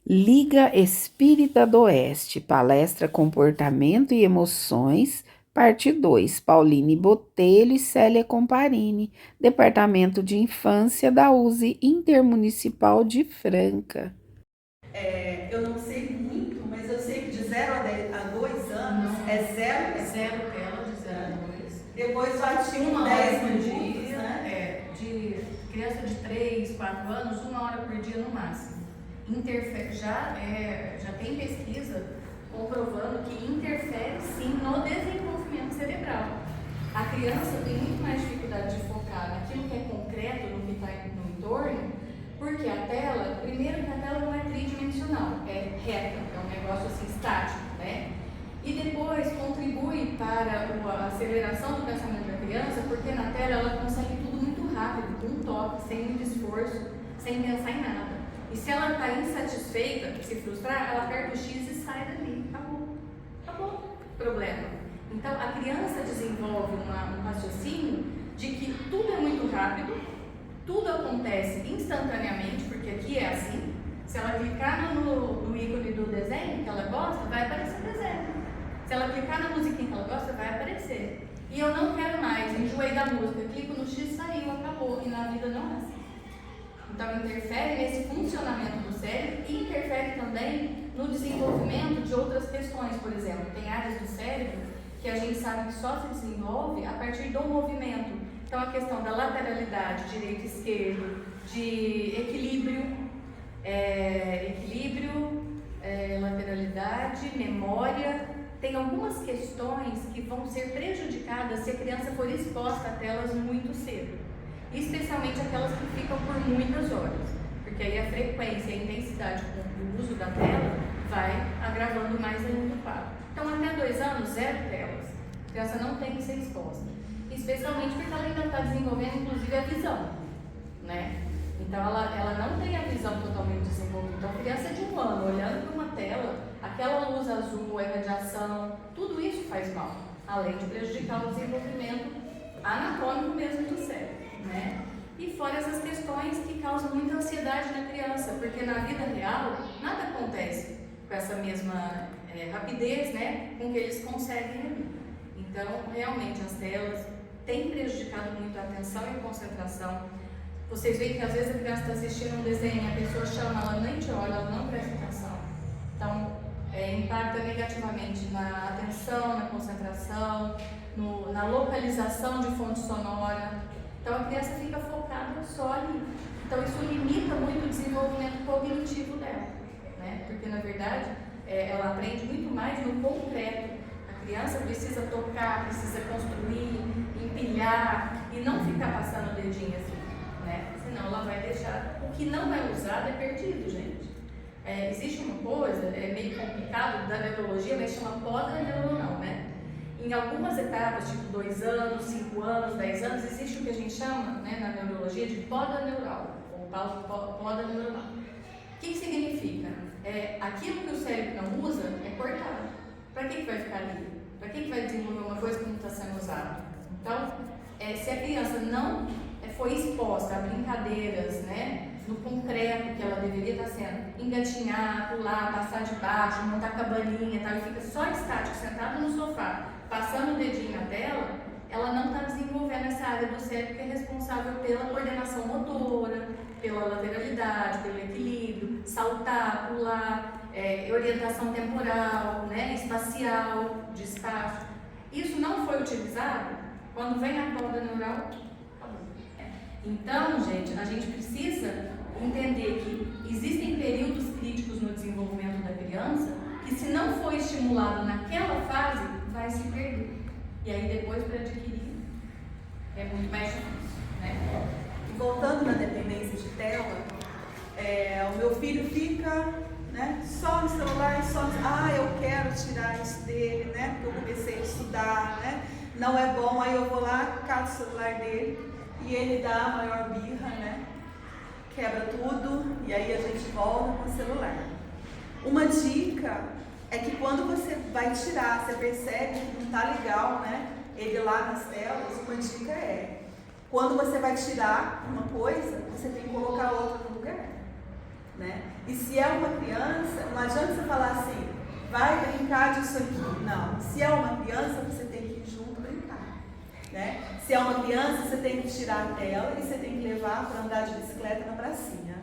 Liga Espírita do Oeste, palestra Comportamento e Emoções, parte 2, Pauline Botelho e Célia Comparini, Departamento de Infância da USE Intermunicipal de Franca. Eu não sei muito, mas eu sei que de 0 a 2 anos Não. é zero. Zero tela de 0 a 2. Depois vai de Uma 10 hora por minutos, dia, né? de criança de 3, 4 anos, 1 hora por dia no máximo. Já tem pesquisa comprovando que interfere sim no desenvolvimento cerebral. A criança tem muito mais dificuldade de focar naquilo que é concreto, no que está no entorno, porque a tela, primeiro que a tela não é tridimensional, é reta, é um negócio assim estático, né? E depois contribui para a aceleração do pensamento da criança, porque na tela ela consegue tudo muito rápido, com um toque, sem muito esforço, sem pensar em nada. E se ela está insatisfeita, se frustrar, ela aperta o X e sai dali. Acabou o problema. Então a criança desenvolve um raciocínio de que tudo é muito rápido, tudo acontece instantaneamente, porque aqui é assim. Se ela clicar no ícone do desenho que ela gosta, vai aparecer o desenho. Se ela clicar na musiquinha que ela gosta, vai aparecer. E eu não quero mais, enjoei da música, clico no X, saiu, acabou. E na vida não é assim. Então interfere nesse funcionamento do cérebro e interfere também no desenvolvimento de outras questões. Por exemplo, tem áreas do cérebro que a gente sabe que só se desenvolve a partir do movimento. Então a questão da lateralidade, direito e esquerdo, de lateralidade, memória. Tem algumas questões que vão ser prejudicadas se a criança for exposta a telas muito cedo, especialmente aquelas que ficam por muitas horas, porque aí a frequência e a intensidade com o uso da tela vai agravando mais ainda o quadro. Então até 2 anos, 0 telas. A criança não tem que ser exposta, especialmente porque ela ainda está desenvolvendo inclusive a visão, né? Então ela não tem a visão totalmente desenvolvida. Então a criança de 1 ano olhando para uma tela, aquela luz azul, a irradiação, tudo isso faz mal, além de prejudicar o desenvolvimento anatômico mesmo do cérebro, né? E fora essas questões que causam muita ansiedade na criança, porque na vida real nada acontece com essa mesma rapidez, né, com que eles conseguem ali. Então realmente as telas têm prejudicado muito a atenção e a concentração. Vocês veem que às vezes a criança está assistindo um desenho, a pessoa chama, ela nem te olha, ela não presta atenção. Então impacta negativamente na atenção, na concentração, na localização de fonte sonora. Então a criança fica focada só ali. Então isso limita muito o desenvolvimento cognitivo dela, né? Porque na verdade ela aprende muito mais no concreto. A criança precisa tocar, precisa construir, empilhar e não ficar passando o dedinho assim, né? Senão ela vai deixar. O que não é usado é perdido, gente. Existe uma coisa, meio complicado da neurologia, mas chama poda neuronal, né? Em algumas etapas, tipo 2 anos, 5 anos, 10 anos, existe o que a gente chama, né, na neurologia de poda neural, ou poda neuronal. O que significa? Aquilo que o cérebro não usa é cortado. Para que vai ficar ali? Para que vai desenvolver uma coisa que não está sendo usada? Então, se a criança não foi exposta a brincadeiras, né, no concreto que ela deveria estar sendo, engatinhar, pular, passar de baixo, montar cabaninha, tal, e fica só estático, sentado no sofá, passando o dedinho na tela, ela não está desenvolvendo essa área do cérebro que é responsável pela coordenação motora, pela lateralidade, pelo equilíbrio, saltar, pular, orientação temporal, né, espacial, de espaço. Isso não foi utilizado quando vem a poda neural. Então, gente, a gente precisa entender que existem períodos críticos no desenvolvimento da criança que, se não for estimulado naquela fase, vai se perder. E aí depois, para adquirir, é muito mais difícil, né? E voltando na dependência de tela, o meu filho fica, né, só no celular, eu quero tirar isso dele, né, porque eu comecei a estudar, né, não é bom, aí eu vou lá, cato o celular dele e ele dá a maior birra, né, quebra tudo e aí a gente volta com o celular. Uma dica é que quando você vai tirar, você percebe que não está legal, né, ele lá nas telas, uma dica quando você vai tirar uma coisa, você tem que colocar outra no lugar. né? E se é uma criança, não adianta você falar assim, vai brincar disso aqui. Não, se é uma criança, você tem que ir junto brincar, né? Se é uma criança, você tem que tirar a tela e você tem que levar para andar de bicicleta na pracinha,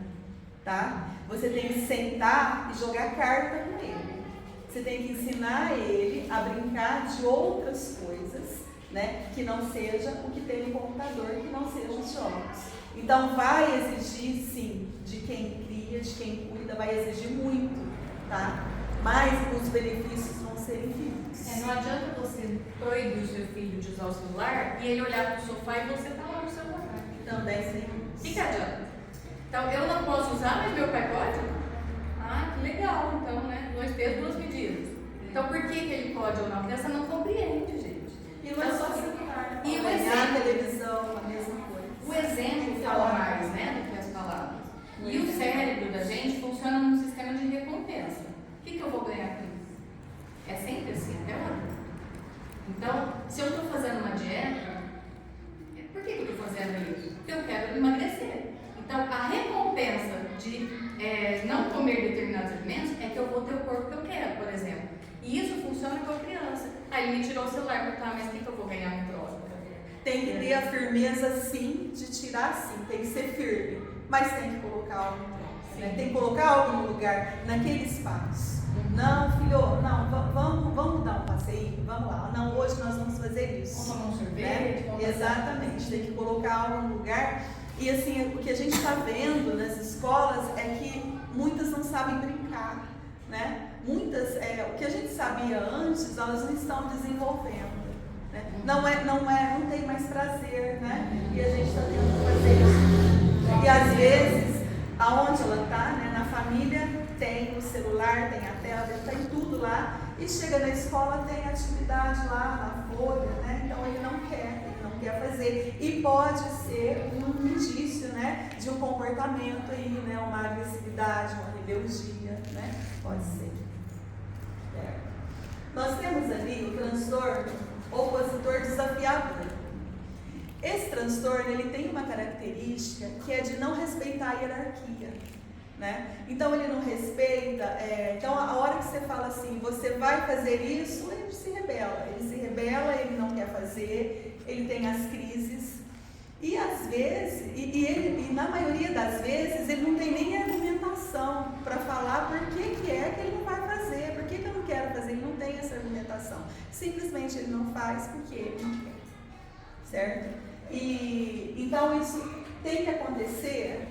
tá? Você tem que sentar e jogar carta com ele. Você tem que ensinar ele a brincar de outras coisas, né? Que não seja o que tem no computador, que não sejam os jogos. Então vai exigir, sim, de quem cria, de quem cuida, vai exigir muito, tá? Mas os benefícios vão ser infinitos. Não adianta você proibir o seu filho de usar o celular e ele olhar para o sofá e você tá lá no celular. Também sim. O que adianta? Então eu não posso usar, mas meu pai pode? Ah, que legal, então, né? 2 pesos, 2 medidas. Então por que ele pode ou não? A criança não compreende, gente. E não é só celular. E o a exemplo, televisão, a mesma coisa. o exemplo fala mais, né, do que as palavras. E o cérebro da gente funciona num sistema de recompensa. O que eu vou ganhar com isso? É sempre assim, até hoje. Então, se eu estou fazendo uma dieta, por que eu estou fazendo isso? Porque eu quero emagrecer. Então, a recompensa de não comer determinados alimentos é que eu vou ter o corpo que eu quero, por exemplo. E isso funciona com a criança. Aí ele me tirou o celular, tá, mas o que eu vou ganhar em troca? Tem que ter a firmeza, sim, de tirar, sim. Tem que ser firme, mas tem que colocar algo em troca, né? Tem que colocar algo no lugar, naquele espaço. Não, filho, não, vamos dar um passeio, vamos lá. Não, hoje nós vamos fazer isso. Vamos tomar um sorvete, né? Exatamente, tem que colocar algo no lugar. E assim, o que a gente está vendo nas escolas é que muitas não sabem brincar, né? Muitas, o que a gente sabia antes, elas não estão desenvolvendo, né? Não tem mais prazer, né? E a gente está tendo que fazer isso. E às vezes, aonde ela está, né? Na família tem o celular, tem a tela, tem tudo lá. E chega na escola, tem atividade lá na folha, né? Então ele não quer fazer. E pode ser um indício, né, de um comportamento aí, né, uma agressividade, uma rebeldia, né? Pode ser. Nós temos ali o transtorno opositor desafiador. Esse transtorno, ele tem uma característica que é de não respeitar a hierarquia, né? Então ele não respeita, então a hora que você fala assim, você vai fazer isso, ele se rebela, ele não quer fazer, ele tem as crises, e às vezes, e na maioria das vezes, ele não tem nem argumentação para falar por que é que ele não vai fazer, por que eu não quero fazer, ele não tem essa argumentação, simplesmente ele não faz porque ele não quer, certo? E então isso tem que acontecer.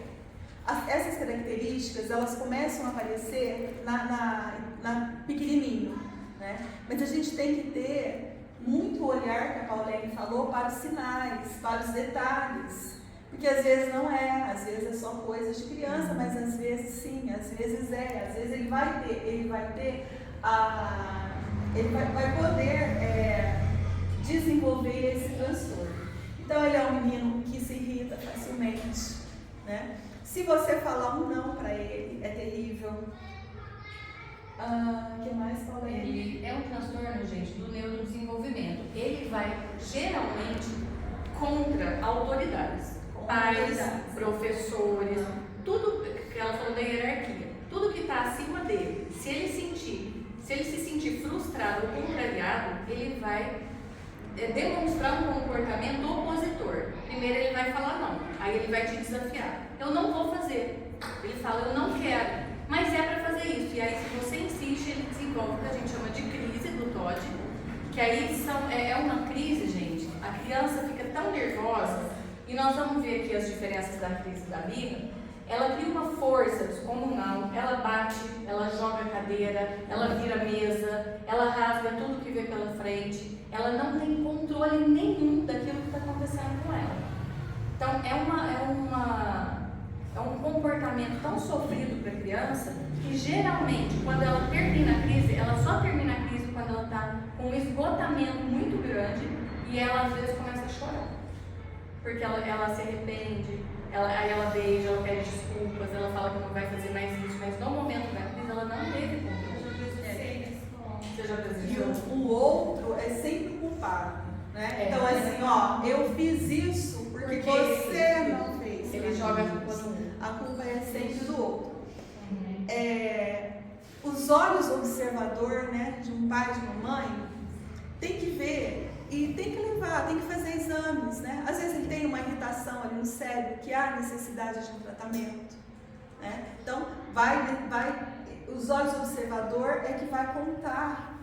Essas características, elas começam a aparecer na pequenininho, né? Mas a gente tem que ter muito olhar, que a Pauline falou, para os sinais, para os detalhes, porque às vezes não é, às vezes é só coisa de criança, mas às vezes sim, às vezes ele vai poder desenvolver esse transtorno. Então ele é um menino que se irrita facilmente, né? Se você falar um não para ele, é terrível. O que mais, Pauline? Ele é um transtorno, gente, do neurodesenvolvimento. Ele vai geralmente contra autoridades, pais, professores, tudo que ela falou da hierarquia, tudo que está acima dele. Se ele se sentir frustrado ou contrariado, ele vai demonstrar um comportamento opositor. Primeiro ele vai falar não, aí ele vai te desafiar. Eu não vou fazer. Ele fala, eu não quero, mas é para fazer isso. E aí se você insiste, ele desenvolve o que a gente chama de crise do TOD, que aí é uma crise, gente. A criança fica tão nervosa, e nós vamos ver aqui as diferenças da crise da birra. Ela cria uma força descomunal, ela bate, ela joga a cadeira, ela vira a mesa, ela rasga tudo que vê pela frente, ela não tem controle nenhum daquilo que está acontecendo com ela. Então é um comportamento tão sofrido para a criança que geralmente quando ela termina a crise, ela só termina a crise quando ela está com um esgotamento muito grande e ela às vezes começa a chorar, porque ela se arrepende. Aí ela beija, ela pede desculpas, ela fala que não vai fazer mais isso, mas no momento da crise ela não teve controle. Você já presenciou? E o outro é sempre culpado, né? Então assim, eu fiz isso porque você não fez. Ele joga a culpa no outro. A culpa é sempre do outro. os olhos observador, né, de um pai e de uma mãe, tem que ver e tem que levar, tem que fazer exames, né? Às vezes ele tem uma irritação ali no cérebro que há necessidade de um tratamento, né? Então, os olhos observador é que vai contar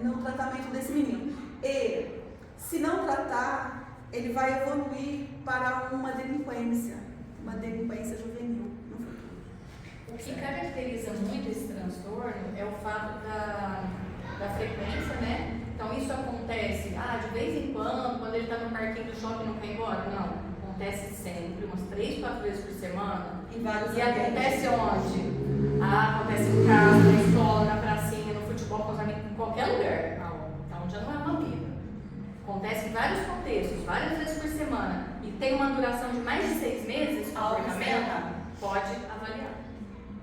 no tratamento desse menino. E, se não tratar, ele vai evoluir para uma delinquência juvenil no futuro. O que caracteriza muito esse transtorno é o fato da frequência, né? Então isso acontece, de vez em quando ele está no parquinho do shopping e não quer ir embora? Não. Acontece sempre, umas 3, 4 vezes por semana. E acontece onde? Acontece em casa, na escola, na pracinha, no futebol com os amigos, em qualquer lugar. Então já não é uma vida. Acontece em vários contextos, várias vezes por semana. E tem uma duração de mais de 6 meses, o comportamento, pode avaliar.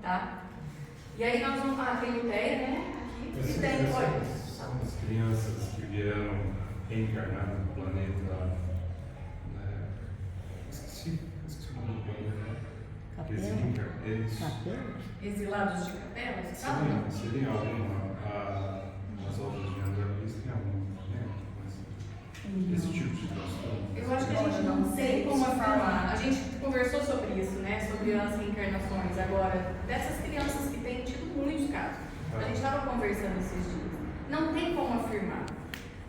Tá? E aí nós vamos falar, tem ideia, né? Aqui. E tem coisas. São as crianças que vieram reencarnar no planeta. Esqueci o nome do planeta. Exilados de capelas? Seria alguma. Nas obras de André Luiz tem alguma. Esse tipo de transtorno? Eu acho que a gente não tem como afirmar. A gente conversou sobre isso, né? Sobre as reencarnações agora, dessas crianças que têm tido muitos casos. A gente estava conversando esses dias. Não tem como afirmar.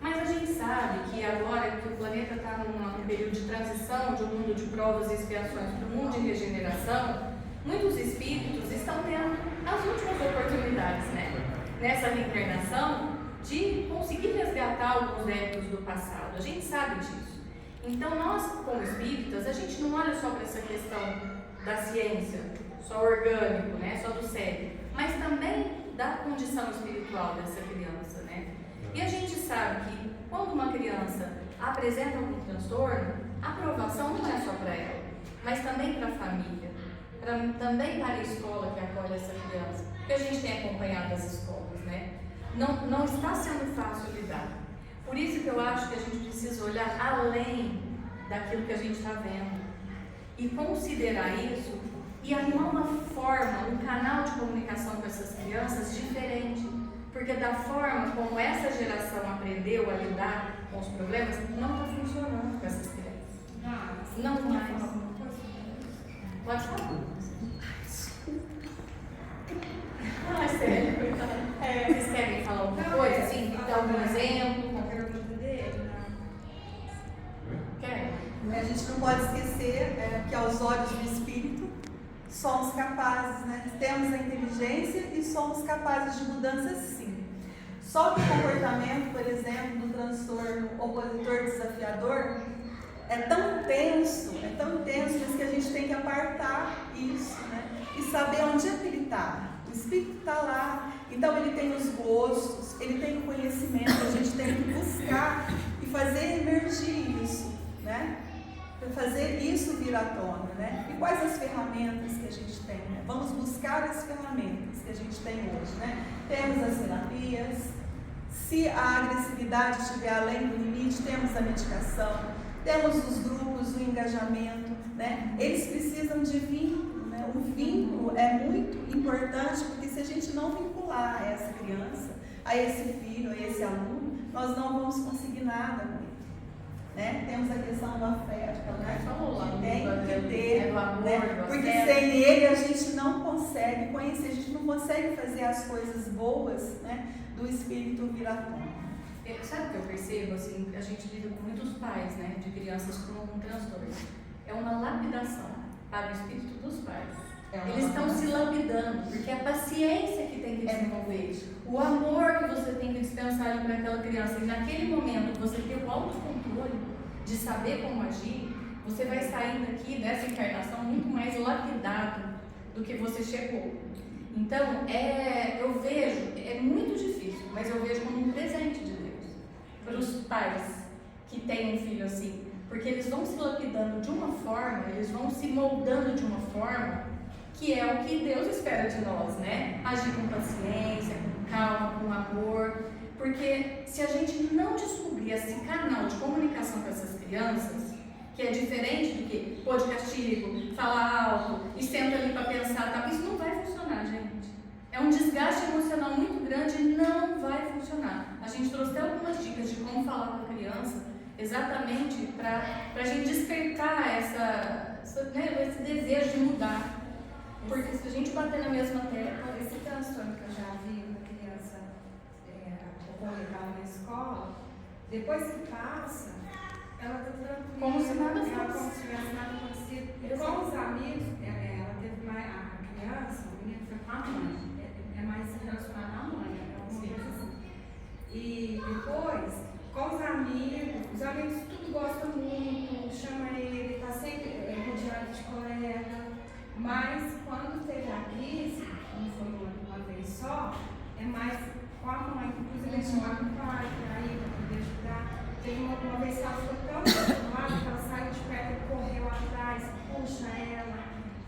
Mas a gente sabe que agora que o planeta está num período de transição de um mundo de provas e expiações para um mundo de regeneração, muitos espíritos estão tendo as últimas oportunidades, né? Nessa reencarnação, de conseguir resgatar alguns débitos do passado. A gente sabe disso. Então nós, como espíritas, a gente não olha só para essa questão da ciência, só orgânico, né? Só do cérebro, mas também da condição espiritual dessa criança, né? E a gente sabe que quando uma criança apresenta algum transtorno, a aprovação não é só para ela, mas também para a família, também para a escola que acolhe essa criança, porque a gente tem acompanhado as escolas, né? Não está sendo fácil lidar. Por isso que eu acho que a gente precisa olhar além daquilo que a gente está vendo e considerar isso e arrumar uma forma, um canal de comunicação com essas crianças diferente. Porque da forma como essa geração aprendeu a lidar com os problemas, não está funcionando com essas crianças. Não mais. Pode falar. É sério. Vocês querem falar alguma coisa? Assim, dar algum exemplo? Uma pergunta dele, né? Quer? A gente não pode esquecer que aos olhos do espírito somos capazes, né? Temos a inteligência e somos capazes de mudanças, sim. Só que o comportamento, por exemplo, do transtorno opositor desafiador é tão tenso, mas que a gente tem que apartar isso, né? E saber onde é que ele está. O espírito está lá, então ele tem os gostos, ele tem o conhecimento, a gente tem que buscar e fazer emergir isso, né? Fazer isso vir à tona, né? E quais as ferramentas que a gente tem, né? Vamos buscar as ferramentas que a gente tem hoje, né? Temos as terapias, se a agressividade estiver além do limite, temos a medicação, temos os grupos, o engajamento, né? Eles precisam de vínculo, né? O vínculo é muito importante, porque se a gente não vincular essa criança, a esse filho, a esse aluno, nós não vamos conseguir nada com ele. Né? Temos a questão do afeto, né? Que tem que ter, né? Porque sem ele a gente não consegue conhecer, a gente não consegue fazer as coisas boas, né? Do espírito vir à tona. Sabe o que eu percebo? Assim, a gente lida com muitos pais, né? De crianças com um transtorno. É uma lapidação para o espírito dos pais. Eles estão se lapidando, porque a paciência que tem que desenvolver, o amor que você tem que dispensar para aquela criança, e naquele momento você ter o autocontrole de saber como agir, você vai sair daqui dessa encarnação muito mais lapidado do que você chegou. Então, eu vejo, é muito difícil, mas eu vejo como um presente de Deus para os pais que têm um filho assim, porque eles vão se lapidando de uma forma, eles vão se moldando de uma forma que é o que Deus espera de nós, né? Agir com paciência, com calma, com amor, porque se a gente não descobrir esse canal de comunicação com essas crianças, que é diferente do que pôr de castigo, falar alto e senta ali para pensar, tá? Isso não vai funcionar, gente. gente trouxe até algumas dicas de como falar com a criança, exatamente para a gente despertar esse desejo de mudar. Porque se a gente bater na mesma tecla, Esse transtorno que eu já vi uma criança ocorrer na escola, depois que passa, ela está tranquila. Como se nada fosse. Como se tivesse nada acontecido. E com os amigos, ela teve mais. A criança, o menino foi com a mãe. É mais relacionado à mãe, alguma coisa assim. E depois, com os amigos tudo gostam muito, chama ele, está sempre rodeado de colega. Mas quando teve a crise, não foi uma vez só, é mais com a mãe, inclusive eles chamaram o pai para ir, para poder ajudar. Teve uma vez que ela ficou tão acostumada que ela saiu de perto e correu atrás, puxa ela.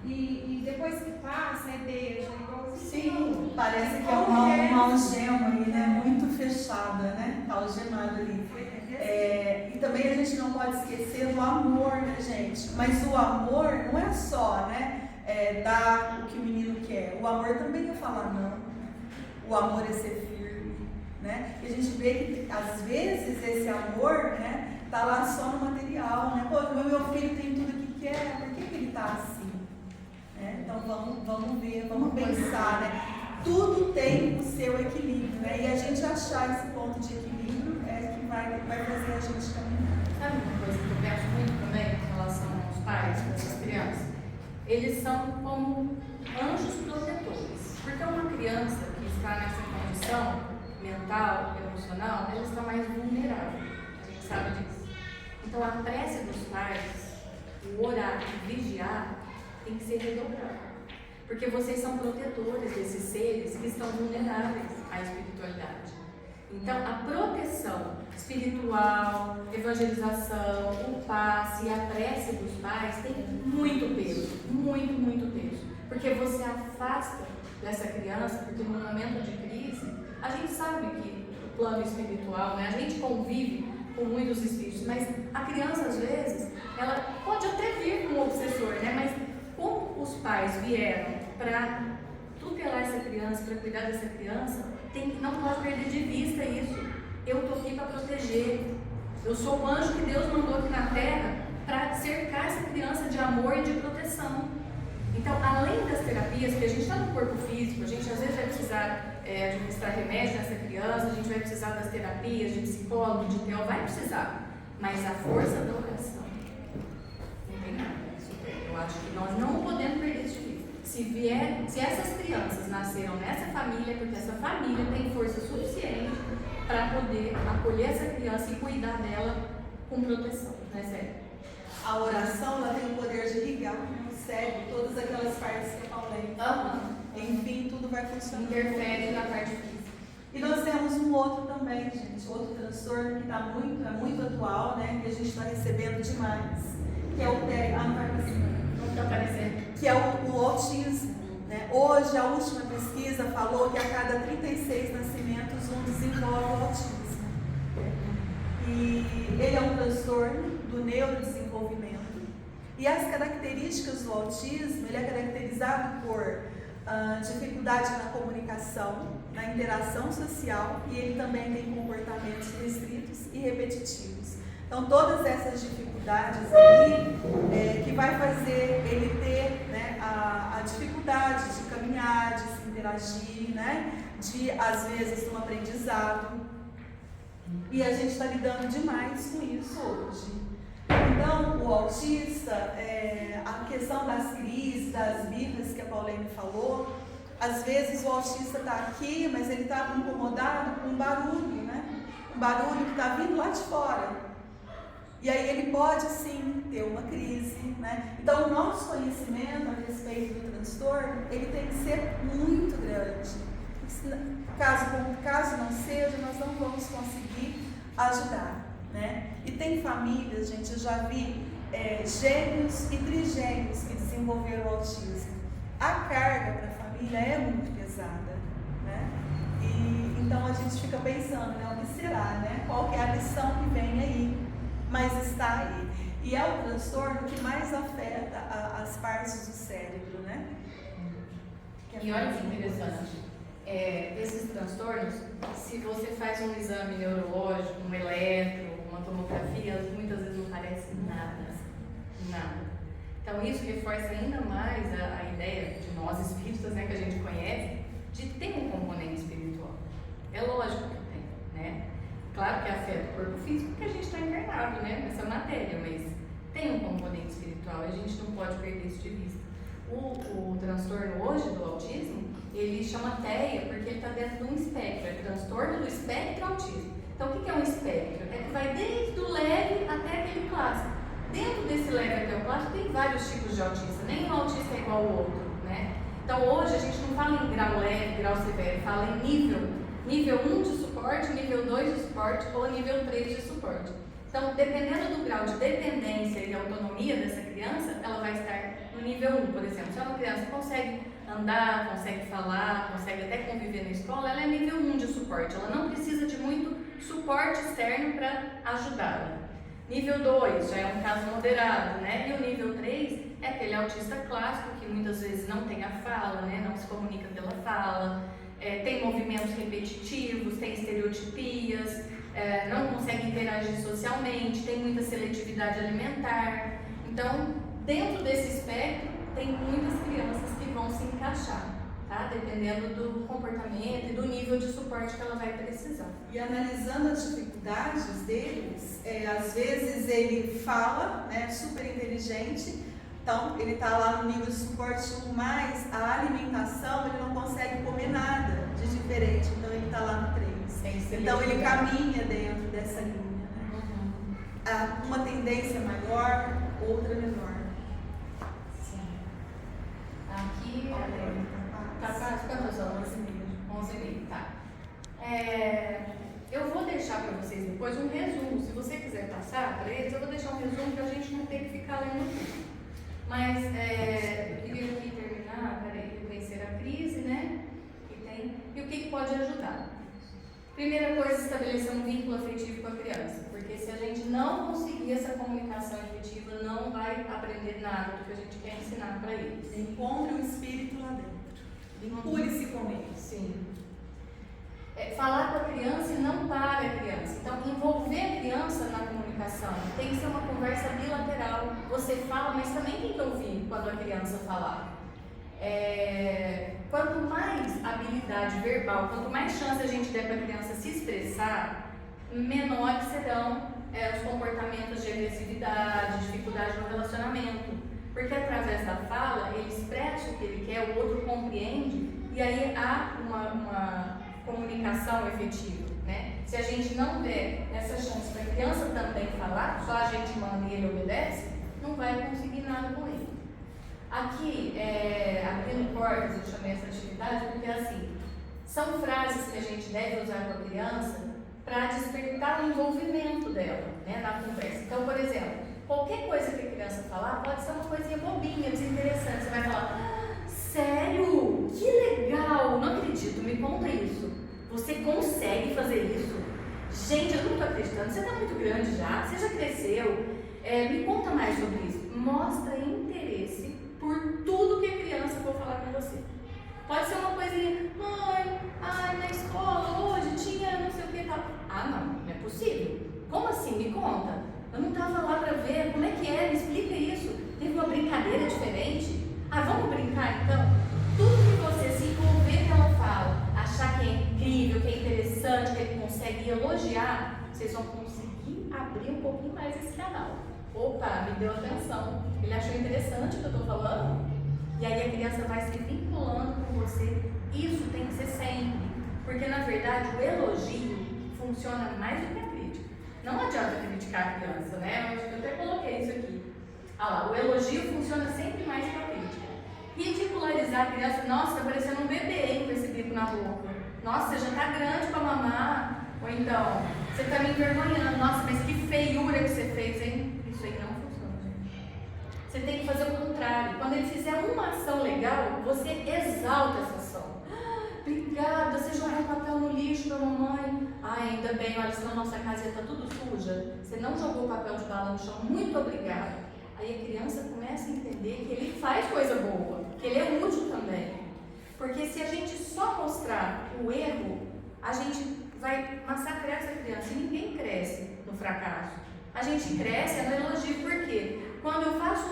E depois que passa, é beijo, é igual Sim, parece que é uma algema aí, né? Muito fechada, né? Tá algemada ali. E também a gente não pode esquecer do amor, né, gente? Mas o amor não é só, né? Dar o que o menino quer. O amor também é falar não. O amor é ser firme, né? E a gente vê que às vezes esse amor, né, tá lá só no material, né? Pô, meu filho tem tudo que quer, por que ele tá assim? Então vamos ver, vamos pensar, né? Tudo tem o seu equilíbrio, né? E a gente achar esse ponto de equilíbrio é que vai fazer a gente caminhar. Sabe uma coisa que eu penso muito também em relação aos pais dessas crianças? Eles são como anjos protetores. Porque uma criança que está nessa condição mental, emocional, ela está mais vulnerável. A gente sabe disso. Então a prece dos pais, o orar e vigiar, tem que ser redobrado. Porque vocês são protetores desses seres que estão vulneráveis à espiritualidade. Então, a proteção espiritual, evangelização, o passe e a prece dos pais tem muito peso, muito peso. Porque você afasta dessa criança, porque no momento de crise, a gente sabe que o plano espiritual, né, a gente convive com muitos espíritos, mas a criança, às vezes, ela pode até vir com um obsessor, né, mas como os pais vieram para tutelar essa criança, para cuidar dessa criança, não pode perder de vista isso. Eu estou aqui para proteger. Eu sou o anjo que Deus mandou aqui na Terra para cercar essa criança de amor e de proteção. Então, além das terapias, que a gente está no corpo físico, a gente às vezes vai precisar administrar remédio nessa criança, a gente vai precisar das terapias, de psicólogo, de TEL, vai precisar. Mas a força da oração, não tem nada. Eu acho que nós não podemos perder isso de vista. Se essas crianças nasceram nessa família, é porque essa família tem força suficiente para poder acolher essa criança e cuidar dela com proteção, né, Zé? A oração, ela tem o poder de ligar o cérebro, todas aquelas partes que eu falei. Enfim, tudo vai funcionar. Interfere na parte física. E nós temos um outro também, gente, outro transtorno que é muito atual, né, que a gente está recebendo demais, que é o não vai aparecer. Que é o autismo, né? Hoje, a última pesquisa falou que a cada 36 nascimentos um desenvolve o autismo. E ele é um transtorno do neurodesenvolvimento. E as características do autismo, ele é caracterizado por dificuldade na comunicação, na interação social, e ele também tem comportamentos restritos e repetitivos. Então, todas essas dificuldades aí, que vai fazer ele ter, né, a dificuldade de caminhar, de se interagir, né, de, às vezes, um aprendizado. E a gente está lidando demais com isso hoje. Então, o autista, a questão das crises, das birras que a Paulene falou, às vezes o autista está aqui, mas ele está incomodado com um barulho, né? Um barulho que está vindo lá de fora. E aí ele pode, sim, ter uma crise, né? Então, o nosso conhecimento a respeito do transtorno, ele tem que ser muito grande. Caso não seja, nós não vamos conseguir ajudar, né? E tem famílias, gente, eu já vi gêmeos e trigêmeos que desenvolveram o autismo. A carga para a família é muito pesada, né? E então a gente fica pensando, né? O que será, né? Qual que é a lição que vem aí? Mas está aí. E é o transtorno que mais afeta as partes do cérebro, né? E olha que interessante. esses transtornos, se você faz um exame neurológico, um eletro, uma tomografia, muitas vezes não parece nada. Então isso reforça ainda mais a ideia de nós espíritas, né, que a gente conhece, de ter um componente espiritual. É lógico que tem, né? Claro que afeta o corpo físico porque a gente está encarnado, né, nessa matéria, mas tem um componente espiritual e a gente não pode perder isso de vista. O transtorno hoje do autismo, ele chama TEA porque ele está dentro de um espectro, é transtorno do espectro autismo. Então o que é um espectro? É que vai desde o leve até aquele clássico. Dentro desse leve até o clássico tem vários tipos de autista, nenhum autista é igual ao outro, né? Então hoje a gente não fala em grau leve, grau severo, fala em nível 1 de suporte, nível 2 de suporte ou nível 3 de suporte. Então, dependendo do grau de dependência e de autonomia dessa criança, ela vai estar no nível 1, por exemplo. Se é uma criança que consegue andar, consegue falar, consegue até conviver na escola, ela é nível 1 de suporte. Ela não precisa de muito suporte externo para ajudá-la. Nível 2 já é um caso moderado, né? E o nível 3 é aquele autista clássico que muitas vezes não tem a fala, né? Não se comunica pela fala, tem movimentos repetitivos, tem estereotipias, não consegue interagir socialmente, tem muita seletividade alimentar. Então, dentro desse espectro, tem muitas crianças que vão se encaixar, tá? Dependendo do comportamento e do nível de suporte que ela vai precisar. E analisando as dificuldades deles, às vezes ele fala, né, super inteligente, então ele está lá no nível de suporte 1, mas a alimentação ele não consegue comer nada de diferente, então ele está lá no 3. Então ele caminha dentro dessa linha, né? Uma tendência maior, outra menor. Sim. Aqui tá fácil, quantas horas? 11h30, tá. Eu vou deixar para vocês depois um resumo. Se você quiser passar para eles, eu vou deixar um resumo para a gente não ter que ficar lendo tudo. Mas eu queria aqui terminar, reconhecer a crise, né? E o que pode ajudar? Primeira coisa, estabelecer um vínculo afetivo com a criança, porque se a gente não conseguir essa comunicação efetiva, não vai aprender nada do que a gente quer ensinar para eles. Encontre o espírito lá dentro. Vincule-se com ele. Sim. Falar com a criança e não para a criança. Então, envolver a criança na comunicação tem que ser uma conversa bilateral. Você fala, mas também tem que ouvir quando a criança falar. Quanto mais habilidade verbal, quanto mais chance a gente der para a criança se expressar, menores serão os comportamentos de agressividade, dificuldade no relacionamento. Porque através da fala, ele expressa o que ele quer, o outro compreende, e aí há uma comunicação efetiva, né? Se a gente não der essa chance para a criança também falar, só a gente manda e ele obedece, não vai conseguir nada com ele. Aqui, abrindo portas, eu chamei essa atividade porque assim, são frases que a gente deve usar com a criança para despertar o envolvimento dela, né, na conversa. Então, por exemplo, qualquer coisa que a criança falar pode ser uma coisinha bobinha, desinteressante. Você vai falar, sério? Que legal! Não acredito, me conta isso. Você consegue fazer isso? Gente, eu não estou acreditando, você está muito grande já, você já cresceu. Me conta mais sobre isso. Mostra interesse por tudo que a criança for falar com você. Pode ser uma coisinha, mãe, na escola hoje tinha não sei o que e tal. Não é possível. Como assim? Me conta. Eu não estava lá para ver, como é que é? Me explica isso. Teve uma brincadeira diferente? Vamos brincar então? Tudo que você se envolver que ela fala, achar que é incrível, que é interessante, que ele consegue elogiar, vocês vão conseguir abrir um pouquinho mais esse canal. Opa, me deu atenção. Ele achou interessante o que eu estou falando? E aí a criança vai se vinculando com você. Isso tem que ser sempre. Porque, na verdade, o elogio funciona mais do que a crítica. Não adianta criticar a criança, né? Eu até coloquei isso aqui. O elogio funciona sempre mais que a crítica. Ridicularizar a criança. Nossa, tá parecendo um bebê, hein, com esse bico na boca. Nossa, você já tá grande pra mamar. Ou então, você tá me envergonhando. Nossa, mas que feiura que você fez, hein? Isso aí não funciona, gente. Você tem que fazer o contrário. Quando ele fizer uma ação legal, você exalta essa ação. Obrigada, você jogou papel no lixo pra mamãe. Ainda bem, olha, senão nossa casa tá tudo suja. Você não jogou papel de bala no chão, muito obrigada. Aí a criança começa a entender que ele faz coisa boa, que ele é útil também. Porque se a gente só mostrar a gente vai massacrar essa criança. E ninguém cresce no fracasso. A gente cresce no elogio, por quê? Quando eu faço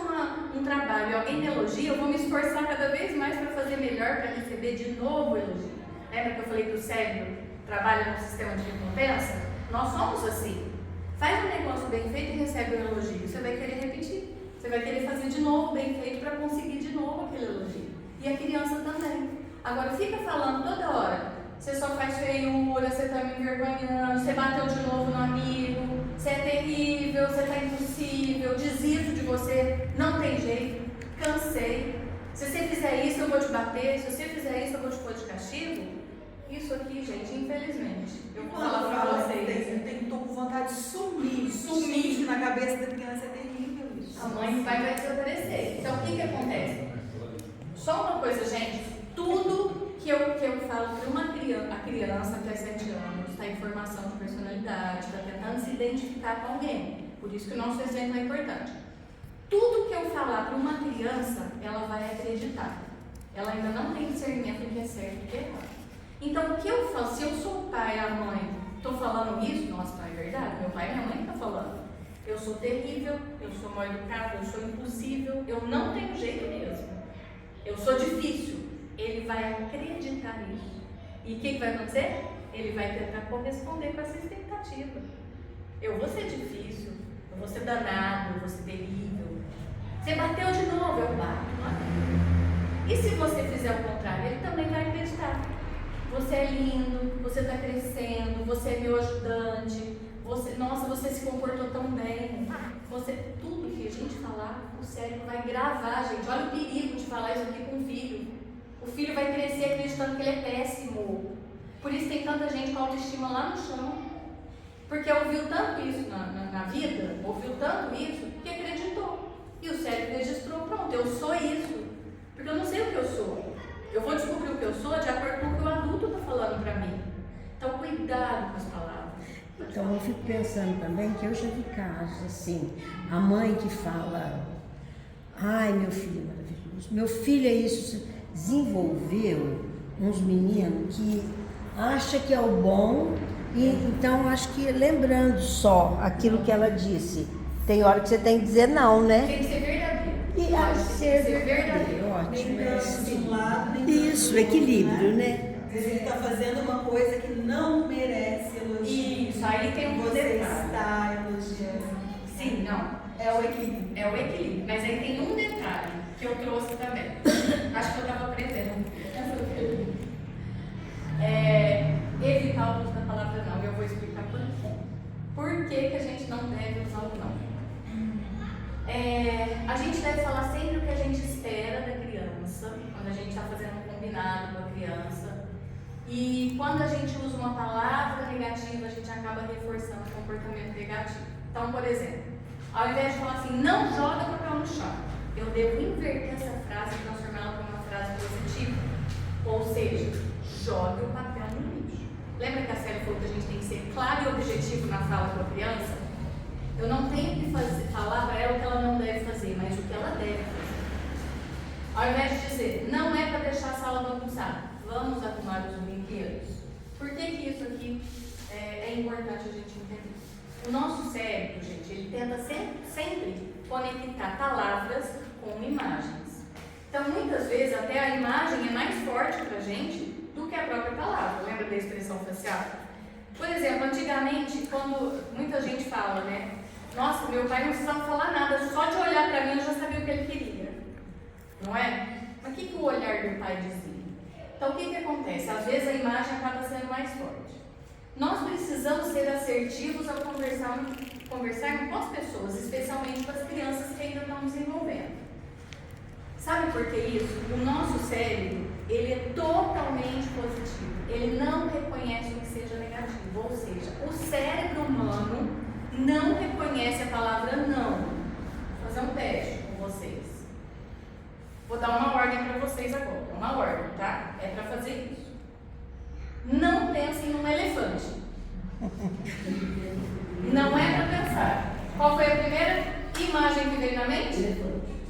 um trabalho e alguém me elogia, eu vou me esforçar cada vez mais para fazer melhor, para receber de novo o elogio. Lembra que eu falei que o cérebro trabalha no sistema de recompensa? Nós somos assim. Faz um negócio bem feito e recebe um elogio. Você vai querer repetir. Você vai querer fazer de novo bem feito para conseguir de novo aquele elogio. E a criança também. Agora fica falando toda hora. Você só faz feiura, você está me envergonhando, você bateu de novo no amigo, você é terrível, você está impossível, desisto de você, não tem jeito, cansei. Se você fizer isso, eu vou te bater, se você fizer isso, eu vou te pôr de castigo. Isso aqui, gente, infelizmente, eu vou falar para vocês. Estou com vontade de sumir na cabeça da criança, é terrível isso. A mãe vai desaparecer. Então, o que acontece? Só uma coisa, gente, tudo que eu falo para uma criança, a criança até 7 anos, está em formação de personalidade, está tentando se identificar com alguém. Por isso que o nosso exemplo é importante. Tudo que eu falar para uma criança, ela vai acreditar. Ela ainda não tem discernimento do que é certo e do que é errado. Então, o que eu falo, se eu sou o pai e a mãe, estou falando isso, nossa, pai, é verdade, meu pai e minha mãe estão falando. Eu sou terrível, eu sou mal educado, eu sou impossível, eu não tenho jeito mesmo. Eu sou difícil. Ele vai acreditar nisso. E o que vai acontecer? Ele vai tentar corresponder com essa expectativa. Eu vou ser difícil, eu vou ser danado, eu vou ser terrível. Você bateu de novo, eu bato. E se você fizer o contrário, ele também vai acreditar. Você é lindo, você está crescendo, você é meu ajudante, nossa, você se comportou tão bem. Tudo que a gente falar, o cérebro vai gravar, gente. Olha o perigo de falar isso aqui com o filho. O filho vai crescer acreditando que ele é péssimo. Por isso tem tanta gente com autoestima lá no chão. Porque ouviu tanto isso na vida, ouviu tanto isso, que acreditou. E o cérebro registrou, pronto, eu sou isso. Porque eu não sei o que eu sou. Eu vou descobrir o que eu sou de acordo com o que o adulto está falando para mim. Então, cuidado com as palavras. Então, eu fico pensando também que eu já vi casos assim, a mãe que fala, ai, meu filho é maravilhoso, meu filho é isso, desenvolveu uns meninos que acha que é o bom e então acho que lembrando só aquilo que ela disse, tem hora que você tem que dizer não, né? Tem que ser verdadeiro. E ser verdadeiro, ótimo. Isso, equilíbrio, né? Ele está fazendo uma coisa que não merece elogio. Isso, aí tem um Você detalhe. está elogiando. Sim, não. É o equilíbrio. É o equilíbrio. Mas aí tem um detalhe que eu trouxe também. Acho que eu estava aprendendo. Evitar o uso da palavra não. E eu vou explicar por quê. Por que a gente não deve usar o não? A gente deve falar sempre o que a gente espera da criança, quando a gente está fazendo um combinado com a criança. E quando a gente usa uma palavra negativa, a gente acaba reforçando o comportamento negativo. Então, por exemplo, ao invés de falar assim, não joga papel no chão, eu devo inverter essa frase e transformá-la em uma frase positiva. Ou seja, jogue o papel no lixo. Lembra que a Célia falou que a gente tem que ser claro e objetivo na fala com a criança? Eu não tenho que falar para ela o que ela não deve fazer, mas o que ela deve fazer. Ao invés de dizer, não é para deixar a sala bagunçada, vamos arrumar os brinquedos. Por que isso aqui é importante a gente entender? O nosso cérebro, gente, ele tenta sempre conectar palavras com imagens. Então, muitas vezes, até a imagem é mais forte para a gente do que a própria palavra. Lembra da expressão facial? Por exemplo, antigamente, quando muita gente fala, né? Nossa, meu pai não precisava falar nada, só de olhar para mim eu já sabia o que ele queria. Não é? Mas o que o olhar do pai dizia? Então, o que acontece? Às vezes a imagem acaba sendo mais forte. Nós precisamos ser assertivos ao conversar com as pessoas, especialmente com as crianças que ainda estão desenvolvendo. Sabe por que isso? O nosso cérebro, ele é totalmente positivo. Ele não reconhece o que seja negativo. Ou seja, o cérebro humano não reconhece a palavra não. Vou fazer um teste com vocês. Vou dar uma ordem para vocês agora. É uma ordem, tá? É para fazer isso. Não pensem num elefante. Não é para pensar. Qual foi a primeira imagem que veio na mente?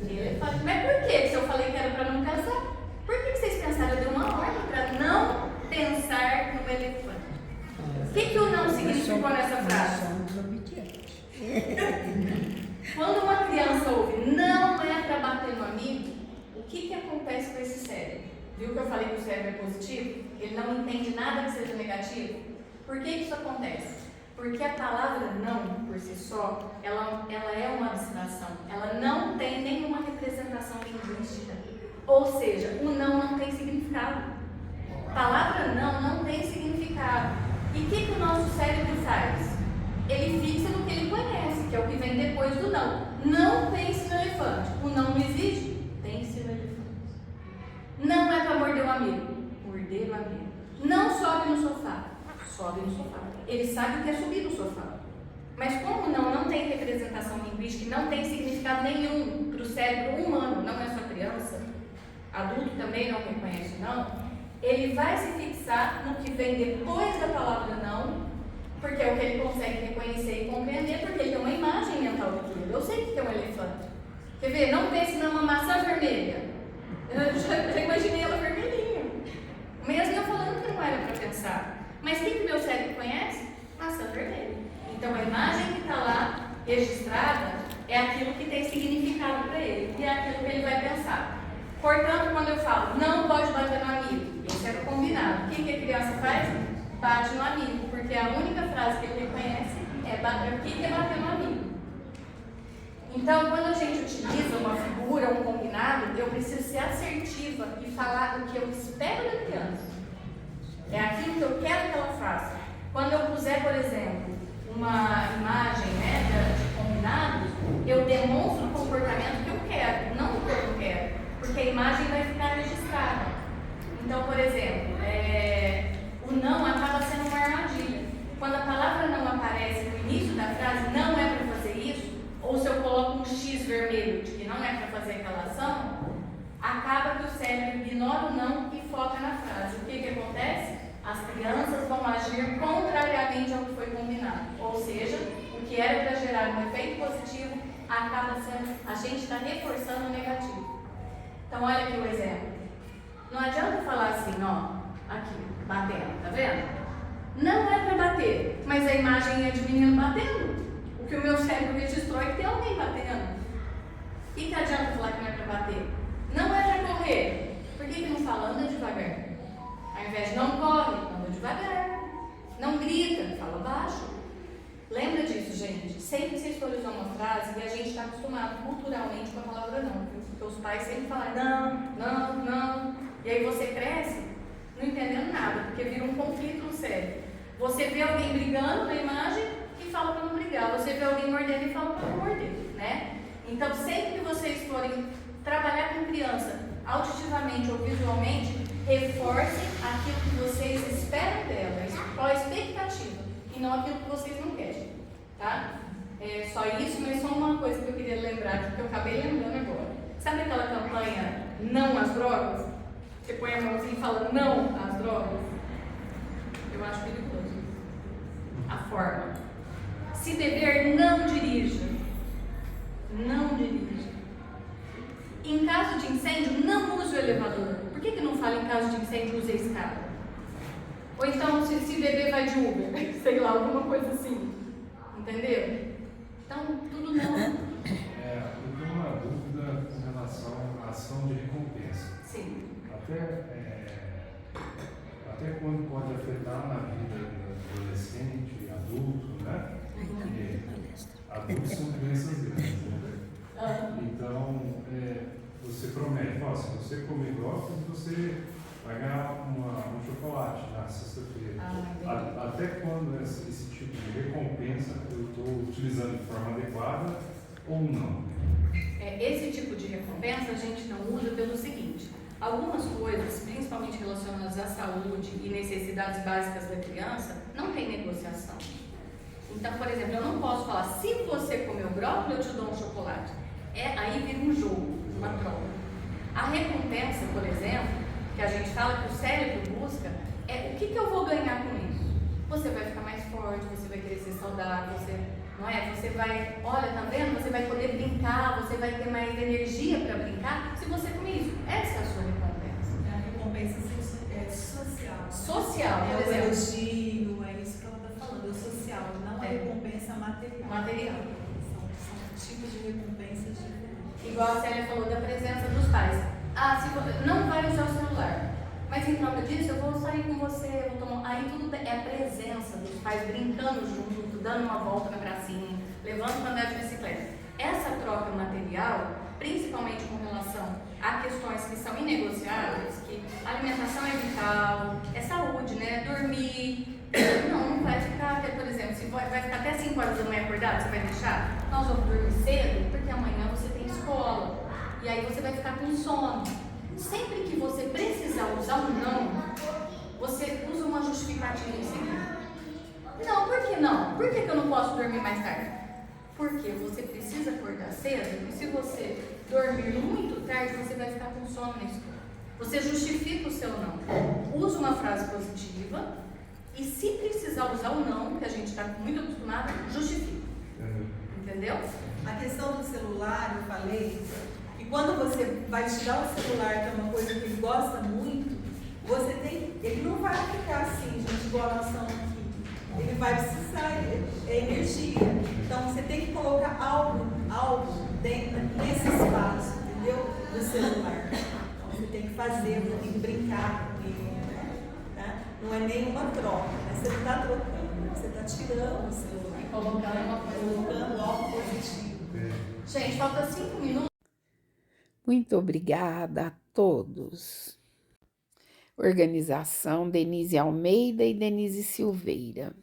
Elefante. Mas por quê? Se eu falei que era para não pensar, por que vocês pensaram? Eu dei uma ordem para não pensar no elefante. ficou nessa Nós frase? somos obedientes. Quando uma criança ouve não é para bater no amigo, o que acontece com esse cérebro? Viu que eu falei que o cérebro é positivo? Ele não entende nada que seja negativo? Por que isso acontece? Porque a palavra não, por si só, ela é uma abstração. Ela não tem nenhuma representação linguística. Ou seja, o não tem significado. A palavra não tem significado. E o que o nosso cérebro faz? Ele fixa no que ele conhece, que é o que vem depois do não. Não pense no elefante. O não existe? Pense no elefante. Não é para morder o amigo. Morder o amigo. Não sobe no sofá. Sobe no sofá. Ele sabe o que é subir no sofá. Mas como não tem representação linguística e não tem significado nenhum para o cérebro humano, não é só criança, adulto também não reconhece não, ele vai se fixar no que vem depois da palavra não, porque é o que ele consegue reconhecer e compreender, porque ele tem uma imagem mental daquilo. Eu sei que é um elefante. Quer ver? Não pense numa maçã vermelha. Eu já imaginei ela vermelhinha. Mesmo eu falando que não era para pensar. Mas o que meu cérebro conhece? Maçã vermelha. Então a imagem que está lá registrada é aquilo que tem significado para ele. E é aquilo que ele vai pensar. Portanto, quando eu falo, não pode bater no amigo, esse era o combinado. O que a criança faz? Bate no amigo, porque a única frase que ele reconhece é bater. O que é bater no amigo? Então, quando a gente utiliza uma figura, um combinado, eu preciso ser assertiva e falar o que eu espero da criança. É aquilo que eu quero que ela faça. Quando eu puser, por exemplo, uma imagem de combinados, eu demonstro o comportamento que eu quero, não o que eu não quero, porque a imagem vai ficar registrada. Então, por exemplo, o não acaba sendo uma armadilha. Quando a palavra não aparece no início da frase, não é para fazer isso, ou se eu coloco um X vermelho de que não é para fazer aquela ação, acaba que o cérebro ignora o não e foca na frase. O que acontece? As crianças vão agir contrariamente ao que foi combinado. Ou seja, o que era para gerar um efeito positivo acaba sendo, a gente está reforçando o negativo. Então, olha aqui o exemplo. Não adianta falar assim, aqui, batendo, tá vendo? Não é para bater, mas a imagem é de menino batendo. O que o meu cérebro registrou é que tem alguém batendo. E que adianta falar que não é para bater? Não é para correr. Por que não fala? Anda devagar. Ao invés de não corre, anda devagar. Não grita, fala baixo. Lembra disso, gente? Sempre vocês forem usar uma frase e a gente está acostumado culturalmente com a palavra não. Porque os pais sempre falam não. E aí você cresce não entendendo nada, porque vira um conflito no cérebro. Você vê alguém brigando na imagem e fala para não brigar. Você vê alguém mordendo e fala para não morder, né? Então, sempre que vocês forem trabalhar com criança auditivamente ou visualmente, reforcem aquilo que vocês esperam dela, qual a expectativa, e não aquilo que vocês não querem, tá? É só isso, mas só uma coisa que eu queria lembrar aqui, que eu acabei lembrando agora. Sabe aquela campanha Não às Drogas? Você põe a mãozinha e fala não às drogas? Eu acho perigoso. A forma. Se beber, não dirija. Não dirija. Em caso de incêndio, não use o elevador. Por que não fala em caso de incêndio, use a escada? Ou então, se beber, vai de Uber. Sei lá, alguma coisa assim. Entendeu? Então, tudo não. Eu tenho uma dúvida com relação à ação de recompensa. Sim. Até quando pode afetar na vida do adolescente, adulto, né? Porque adultos são crianças grandes, né? Então, você promete, se você comer brócolis, você vai ganhar um chocolate na sexta-feira. Até quando esse tipo de recompensa eu estou utilizando de forma adequada ou não? Esse tipo de recompensa a gente não usa pelo seguinte: algumas coisas, principalmente relacionadas à saúde e necessidades básicas da criança, não tem negociação. Então, por exemplo, eu não posso falar, se você comeu brócolis, eu te dou um chocolate. Aí vira um jogo, uma troca. A recompensa, por exemplo, que a gente fala que o cérebro busca, o que eu vou ganhar com isso? Você vai ficar mais forte, você vai querer ser saudável, você vai, olha, tá vendo? Você vai poder brincar, você vai ter mais energia para brincar se você comer isso. Essa é a sua recompensa. A recompensa social. Social, por o exemplo. elogio, é isso que ela está falando, é o social. uma recompensa material. Material. São tipos de recompensas diferentes. Igual a Célia falou da presença dos pais. Ah, se não vai usar o celular, mas em troca disso eu vou sair com você, vou tomar. Aí tudo é a presença dos pais brincando junto, dando uma volta na pracinha, levando para andar de bicicleta. Essa troca material, principalmente com relação a questões que são inegociáveis, que alimentação é vital, é saúde, né? Dormir. Não vai ficar, por exemplo, se vai ficar até 5 horas da manhã acordado, você vai deixar? Nós vamos dormir cedo, porque amanhã você tem escola. E aí você vai ficar com sono. Sempre que você precisar usar um não, você usa uma justificativa em seguida. Não, por que não? Por que eu não posso dormir mais tarde? Porque você precisa acordar cedo, e se você dormir muito tarde, você vai ficar com sono na escola. Você justifica o seu não. Usa uma frase positiva e se precisar usar o não, que a gente está muito acostumado, justifica. Entendeu? A questão do celular, eu falei, que quando você vai tirar o celular, que é uma coisa que ele gosta muito, ele não vai ficar assim, gente, igual nós estamos aqui. Ele vai precisar, é energia. Então você tem que colocar algo dentro, nesse espaço, entendeu? Do celular. Então você tem que fazer, você tem que brincar com ele, né? Não é nenhuma troca, né? Você não está trocando, você está tirando o celular. E colocando algo positivo. Gente, falta 5 minutos. Muito obrigada a todos. Organização Denise Almeida e Denise Silveira.